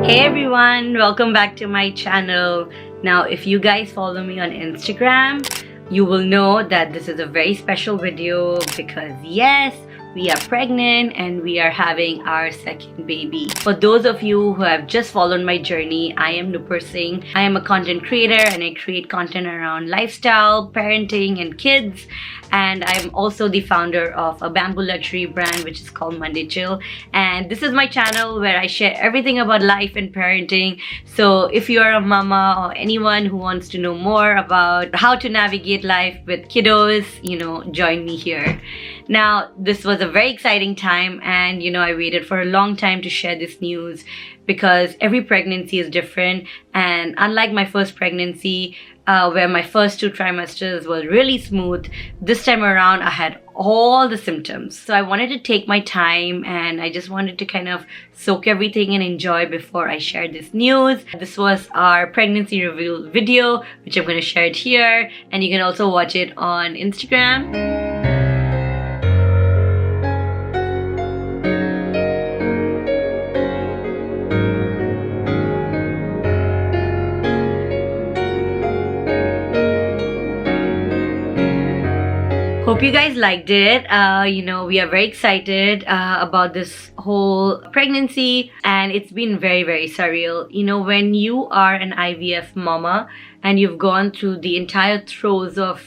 Hey everyone, welcome back to my channel. Now, if you guys follow me on Instagram, you will know that this is a very special video because yes, we are pregnant and we are having our second baby. For those of you who have just followed my journey, I am Nupur. I am a content creator and I create content around lifestyle, parenting and kids. And I'm also the founder of a bamboo luxury brand which is called Monday Chill. And this is my channel where I share everything about life and parenting. So if you are a mama or anyone who wants to know more about how to navigate life with kiddos, join me here. Now, this was a very exciting time and I waited for a long time to share this news because every pregnancy is different, and unlike my first pregnancy where my first 2 trimesters were really smooth, this time around I had all the symptoms. So I wanted to take my time and I just wanted to kind of soak everything and enjoy before I share this news. This was our pregnancy reveal video, which I'm going to share it here, and you can also watch it on Instagram. Hope you guys liked it. We are very excited about this whole pregnancy, and it's been very, very surreal. When you are an IVF mama and you've gone through the entire throes of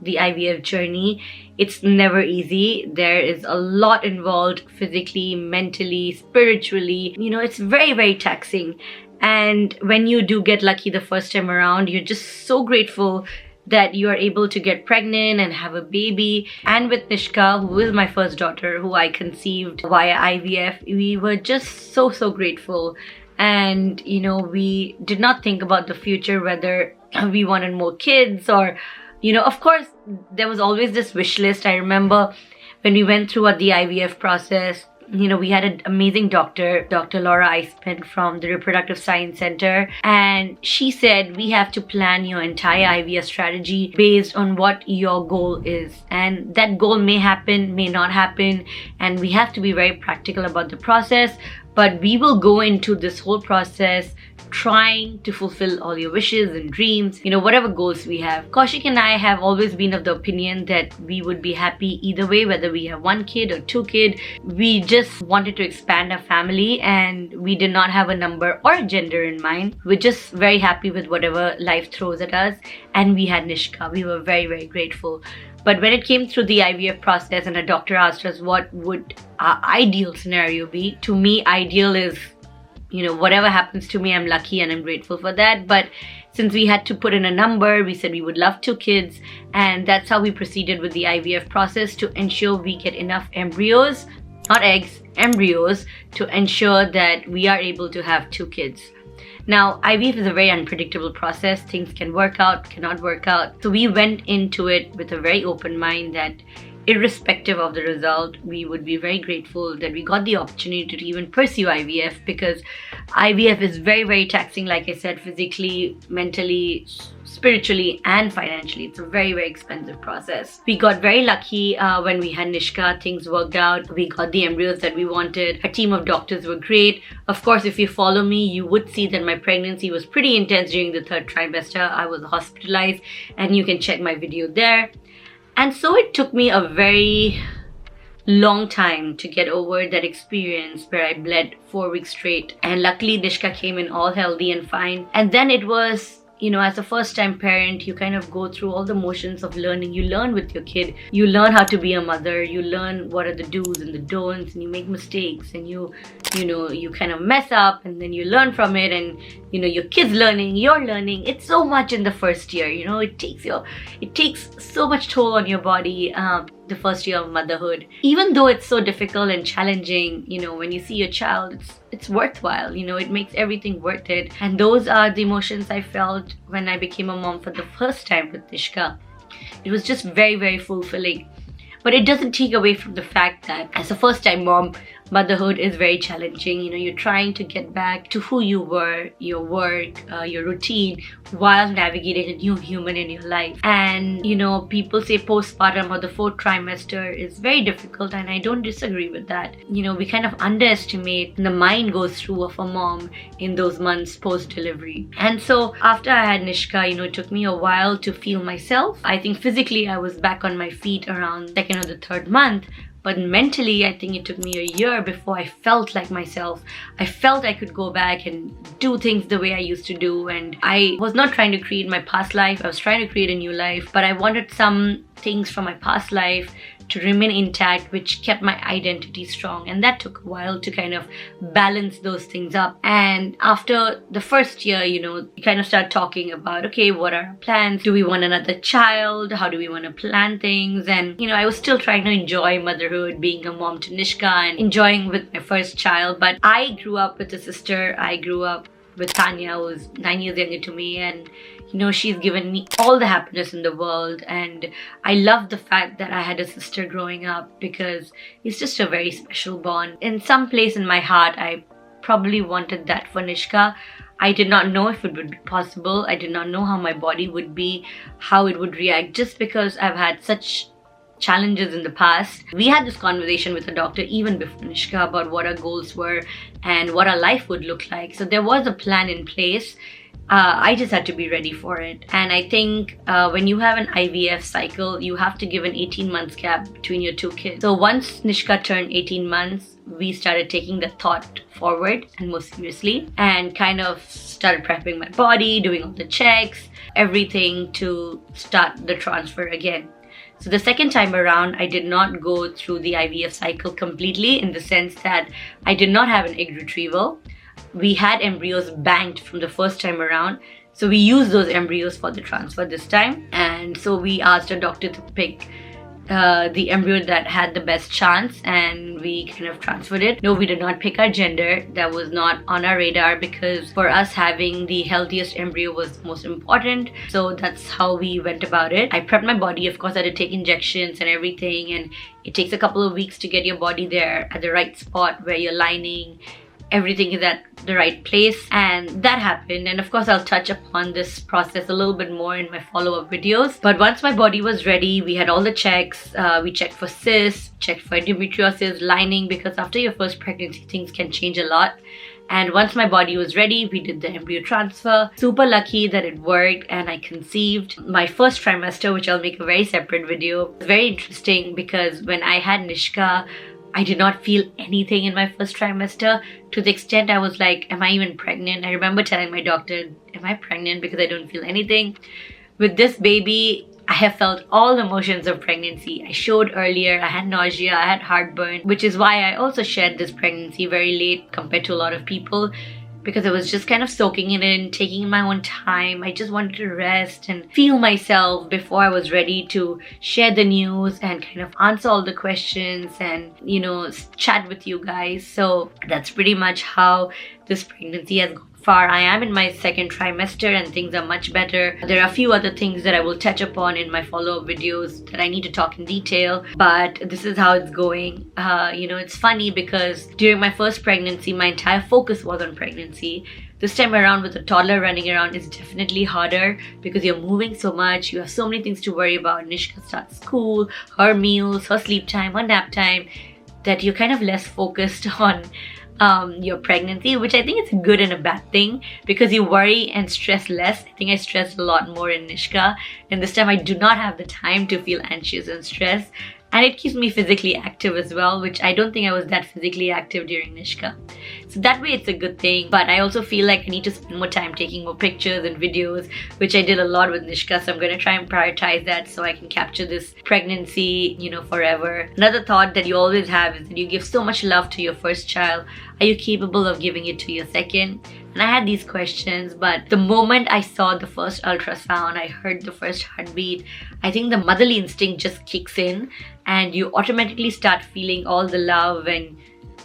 the IVF journey, it's never easy. There is a lot involved physically, mentally, spiritually. It's very, very taxing. And when you do get lucky the first time around, you're just so grateful that you are able to get pregnant and have a baby. And with Nishka, who is my first daughter, who I conceived via IVF, we were just so grateful. And we did not think about the future, whether we wanted more kids or of course there was always this wish list. I remember when we went through the IVF process, we had an amazing doctor, Dr. Laura Eisman from the Reproductive Science Center, and she said we have to plan your entire IVF strategy based on what your goal is, and that goal may happen, may not happen, and we have to be very practical about the process. But we will go into this whole process trying to fulfill all your wishes and dreams, whatever goals we have. Kaushik and I have always been of the opinion that we would be happy either way, whether we have 1 kid or 2 kids. We just wanted to expand our family and we did not have a number or a gender in mind. We're just very happy with whatever life throws at us, and we had Nishka. We were very, very grateful. But when it came through the IVF process and a doctor asked us what would our ideal scenario be, to me, ideal is whatever happens to me, I'm lucky and I'm grateful for that. But since we had to put in a number, we said we would love 2 kids, and that's how we proceeded with the IVF process to ensure we get enough embryos, not eggs, embryos, to ensure that we are able to have 2 kids. Now, IVF is a very unpredictable process. Things can work out, cannot work out. So we went into it with a very open mind that irrespective of the result, we would be very grateful that we got the opportunity to even pursue IVF, because IVF is very, very taxing, like I said, physically, mentally, spiritually and financially. It's a very, very expensive process. We got very lucky when we had Nishka. Things worked out. We got the embryos that we wanted. Our team of doctors were great. Of course, if you follow me, you would see that my pregnancy was pretty intense during the 3rd trimester. I was hospitalized, and you can check my video there. And so it took me a very long time to get over that experience where I bled 4 weeks straight. And luckily, Nishka came in all healthy and fine. And then it was, as a first-time parent, you kind of go through all the motions of learning. You learn with your kid. You learn how to be a mother. You learn what are the do's and the don'ts, and you make mistakes, and you kind of mess up, and then you learn from it, and your kid's learning, you're learning. It's so much in the first year. It takes so much toll on your body. The first year of motherhood, even though it's so difficult and challenging, when you see your child, it's worthwhile. It makes everything worth it. And those are the emotions I felt when I became a mom for the first time with Nishka. It was just very, very fulfilling. But it doesn't take away from the fact that as a first-time mom, motherhood is very challenging. You're trying to get back to who you were, your work, your routine, while navigating a new human in your life. And people say postpartum or the fourth trimester is very difficult, and I don't disagree with that. We kind of underestimate the mind goes through of a mom in those months post delivery. And so after I had Nishka, it took me a while to feel myself. I think physically I was back on my feet around second or the third month. But mentally, I think it took me a year before I felt like myself. I felt I could go back and do things the way I used to do. And I was not trying to create my past life. I was trying to create a new life. But I wanted some things from my past life to remain intact, which kept my identity strong. And that took a while to kind of balance those things up. And after the first year, you kind of start talking about, okay, what are our plans? Do we want another child? How do we want to plan things? And, I was still trying to enjoy motherhood, being a mom to Nishka and enjoying with my first child. But I grew up with a sister. I grew up with Tanya, who's 9 years younger to me, and she's given me all the happiness in the world. And I love the fact that I had a sister growing up, because it's just a very special bond. In some place in my heart, I probably wanted that for Nishka. I did not know if it would be possible. I did not know how my body would be, how it would react, just because I've had such challenges in the past. We had this conversation with a doctor even before Nishka about what our goals were and what our life would look like. So there was a plan in place. I just had to be ready for it. And I think when you have an IVF cycle, you have to give an 18 months gap between your two kids. So once Nishka turned 18 months, we started taking the thought forward and more seriously, and kind of started prepping my body, doing all the checks, everything to start the transfer again. So the second time around, I did not go through the IVF cycle completely, in the sense that I did not have an egg retrieval. We had embryos banked from the first time around. So we used those embryos for the transfer this time. And so we asked a doctor to pick the embryo that had the best chance, and we kind of transferred it. No, we did not pick our gender. That was not on our radar, because for us, having the healthiest embryo was most important. So that's how we went about it. I prepped my body. Of course, I had to take injections and everything, and it takes a couple of weeks to get your body there at the right spot where you're lining. Everything is at the right place, and that happened. And of course, I'll touch upon this process a little bit more in my follow-up videos. But once my body was ready, we had all the checks. We checked for cysts, checked for endometriosis, lining, because after your first pregnancy, things can change a lot. And once my body was ready, we did the embryo transfer. Super lucky that it worked and I conceived. My first trimester, which I'll make a very separate video, was very interesting, because when I had Nishka, I did not feel anything in my first trimester, to the extent I was like, am I even pregnant? I remember telling my doctor, am I pregnant, because I don't feel anything. With this baby, I have felt all the emotions of pregnancy. I showed earlier, I had nausea, I had heartburn, which is why I also shared this pregnancy very late compared to a lot of people, because I was just kind of soaking it in, taking my own time. I just wanted to rest and feel myself before I was ready to share the news and kind of answer all the questions and, chat with you guys. So that's pretty much how this pregnancy has gone far. I am in my second trimester and things are much better. There are a few other things that I will touch upon in my follow-up videos that I need to talk in detail, but this is how it's going. It's funny because during my first pregnancy, my entire focus was on pregnancy. This time around, with a toddler running around, it's definitely harder because you're moving so much. You have so many things to worry about. Nishka starts school, her meals, her sleep time, her nap time, that you're kind of less focused on your pregnancy, which I think is a good and a bad thing, because you worry and stress less. I think I stressed a lot more in Nishka, and this time I do not have the time to feel anxious and stressed. And it keeps me physically active as well, which I don't think I was that physically active during Nishka. So that way it's a good thing. But I also feel like I need to spend more time taking more pictures and videos, which I did a lot with Nishka. So I'm going to try and prioritize that so I can capture this pregnancy, forever. Another thought that you always have is that you give so much love to your first child. Are you capable of giving it to your second? And I had these questions, but the moment I saw the first ultrasound, I heard the first heartbeat, I think the motherly instinct just kicks in and you automatically start feeling all the love and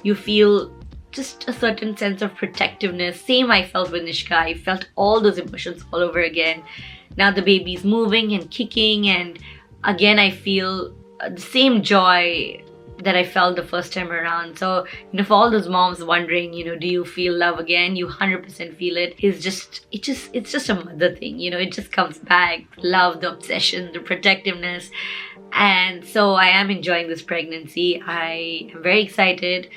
you feel just a certain sense of protectiveness. Same I felt with Nishka. I felt all those emotions all over again. Now the baby's moving and kicking, and again I feel the same joy that I felt the first time around. So, for all those moms wondering, do you feel love again? You 100% feel it. It's just a mother thing, it just comes back. Love, the obsession, the protectiveness. And so I am enjoying this pregnancy. I am very excited,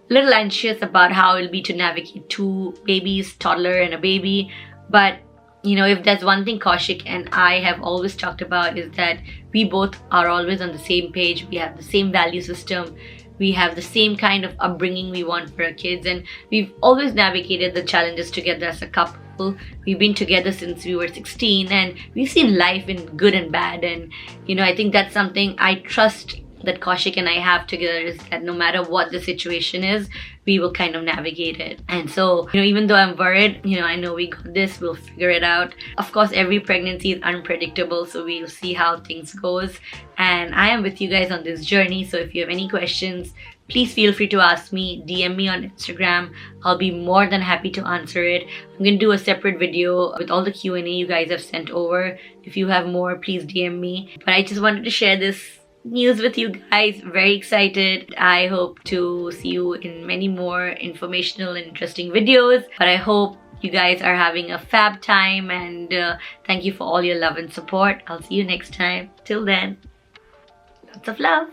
a little anxious about how it'll be to navigate two babies, toddler and a baby. But if there's one thing Kaushik and I have always talked about, is that we both are always on the same page. We have the same value system. We have the same kind of upbringing we want for our kids. And we've always navigated the challenges together as a couple. We've been together since we were 16, and we've seen life in good and bad. And, I think that's something I trust that Kaushik and I have together, is that no matter what the situation is, we will kind of navigate it. And so, even though I'm worried, I know we got this, we'll figure it out. Of course, every pregnancy is unpredictable, so we'll see how things goes. And I am with you guys on this journey. So if you have any questions, please feel free to ask me, DM me on Instagram. I'll be more than happy to answer it. I'm going to do a separate video with all the Q&A you guys have sent over. If you have more, please DM me. But I just wanted to share this news with you guys. Very excited. I hope to see you in many more informational and interesting videos. But I hope you guys are having a fab time, and thank you for all your love and support. I'll see you next time. Till then, lots of love.